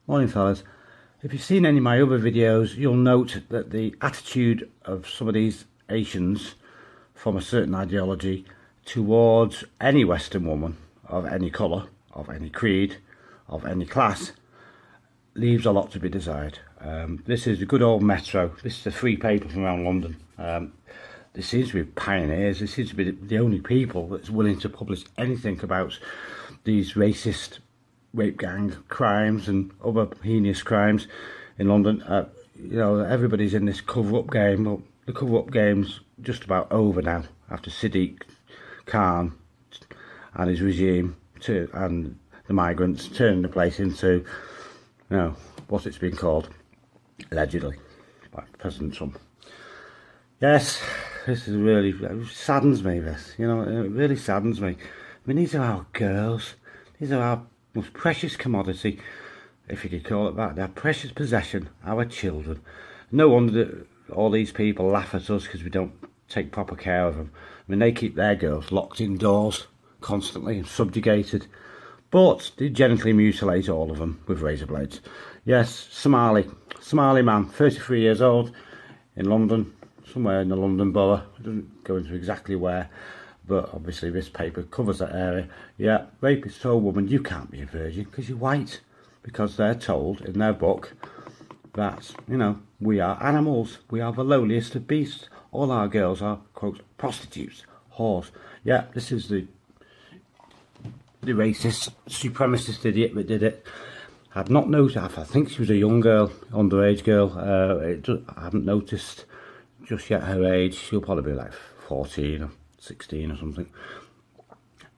Morning fellas. If you've seen any of my other videos, you'll note that the attitude of some of these Asians from a certain ideology towards any Western woman of any colour, of any creed, of any class, leaves a lot to be desired. This is the good old Metro. This is the free paper from around London. They seem to be pioneers. They seem to be the only people that's willing to publish anything about these racist rape gang crimes and other heinous crimes in London. You know, everybody's in this cover-up game. Well, the cover-up game's just about over now after Sadiq Khan and his regime and the migrants turning the place into, you know, what it's been called, allegedly, by President Trump. Yes, this is really, it saddens me, this, you know, it really saddens me. I mean, these are our girls. These are our most precious commodity, if you could call it that. Their precious possession, our children. No wonder that all these people laugh at us because we don't take proper care of them. I mean, they keep their girls locked indoors constantly and subjugated, but they gently mutilate all of them with razor blades. Yes, Somali man, 33 years old, in London, somewhere in the London borough. I don't go into exactly where, but obviously this paper covers that area. Yeah, rapist told woman, you can't be a virgin because you're white. Because they're told in their book that, you know, we are animals. We are the lowliest of beasts. All our girls are, quote, prostitutes, whores. Yeah, this is the racist, supremacist idiot that did it. I've not noticed, I think she was a young girl, underage girl. I haven't noticed just yet her age. She'll probably be like 14 or 16 or something.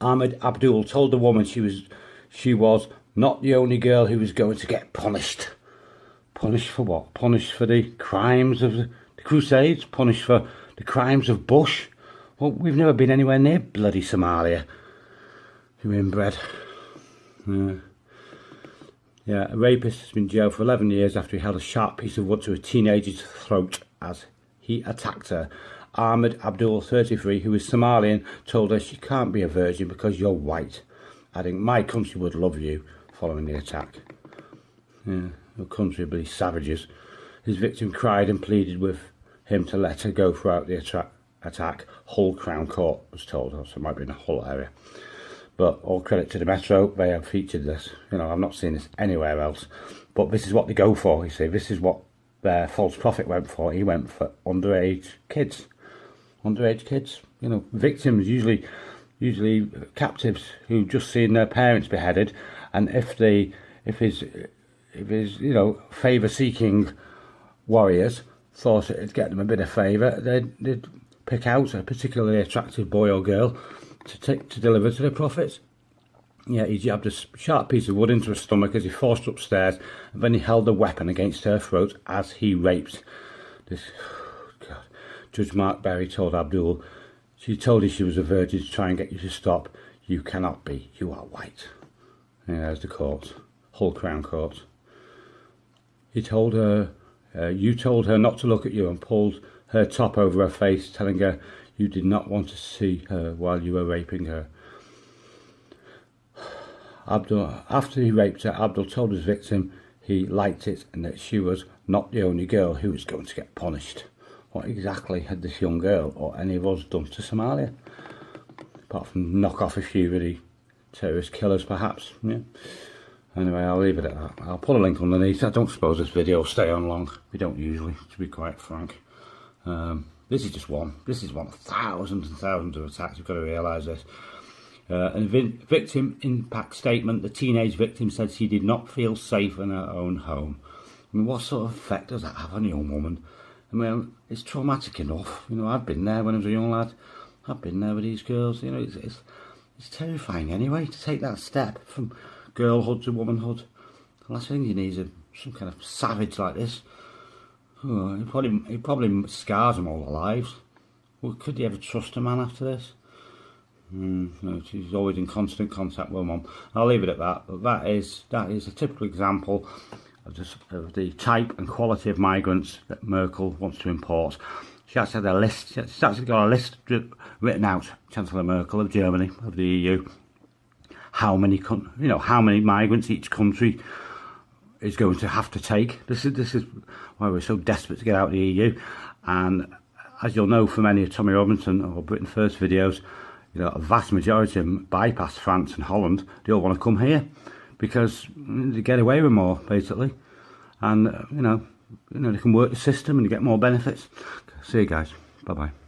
Ahmed Abdul told the woman she was not the only girl who was going to get punished. Punished for what? Punished for the crimes of the Crusades? Punished for the crimes of Bush? Well, we've never been anywhere near bloody Somalia. You inbred. Yeah, a rapist has been jailed for 11 years after he held a sharp piece of wood to a teenager's throat as he attacked her. Ahmed Abdul, 33, who is Somalian, told her she can't be a virgin because you're white, adding, my country would love you, following the attack. Yeah, your country would be savages. His victim cried and pleaded with him to let her go throughout the attack. Hull Crown Court was told her, so it might be in the Hull area. But all credit to the Metro, they have featured this. You know, I've not seen this anywhere else. But this is what they go for, you see. This is what their false prophet went for. He went for underage kids. Underage kids, you know, victims, usually captives who just seen their parents beheaded, and if his you know, favour-seeking warriors thought it'd get them a bit of favour, they'd pick out a particularly attractive boy or girl to deliver to the prophets. Yeah, he jabbed a sharp piece of wood into her stomach as he forced her upstairs, and then he held the weapon against her throat as he raped this. God. Judge Mark Berry told Abdul, she told you she was a virgin to try and get you to stop. You cannot be. You are white. And there's the court. Hull Crown Court. He told her, you told her not to look at you and pulled her top over her face, telling her you did not want to see her while you were raping her. After he raped her, Abdul told his victim he liked it and that she was not the only girl who was going to get punished. What exactly had this young girl or any of us done to Somalia? Apart from knock off a few really terrorist killers, perhaps. Yeah. Anyway, I'll leave it at that. I'll put a link underneath. I don't suppose this video will stay on long. We don't usually, to be quite frank. This is just one. This is one of thousands and thousands of attacks. You've got to realise this. And victim impact statement. The teenage victim said she did not feel safe in her own home. I mean, what sort of effect does that have on a young woman? I mean, it's traumatic enough. You know, I've been there when I was a young lad. I've been there with these girls. You know, it's terrifying anyway to take that step from girlhood to womanhood. The last thing you need is some kind of savage like this. Oh, he probably scars them all their lives. Well, could you ever trust a man after this? No, she's always in constant contact with mum. I'll leave it at that. But that is a typical example of the type and quality of migrants that Merkel wants to import. She actually had a list. She's actually got a list written out, Chancellor Merkel of Germany, of the EU. How many migrants each country is going to have to take. This is why we're so desperate to get out of the EU. And as you'll know from any of Tommy Robinson or Britain First videos, you know, a vast majority of them bypass France and Holland. They all want to come here because they get away with more, basically. And you know they can work the system and get more benefits. See you guys. Bye bye.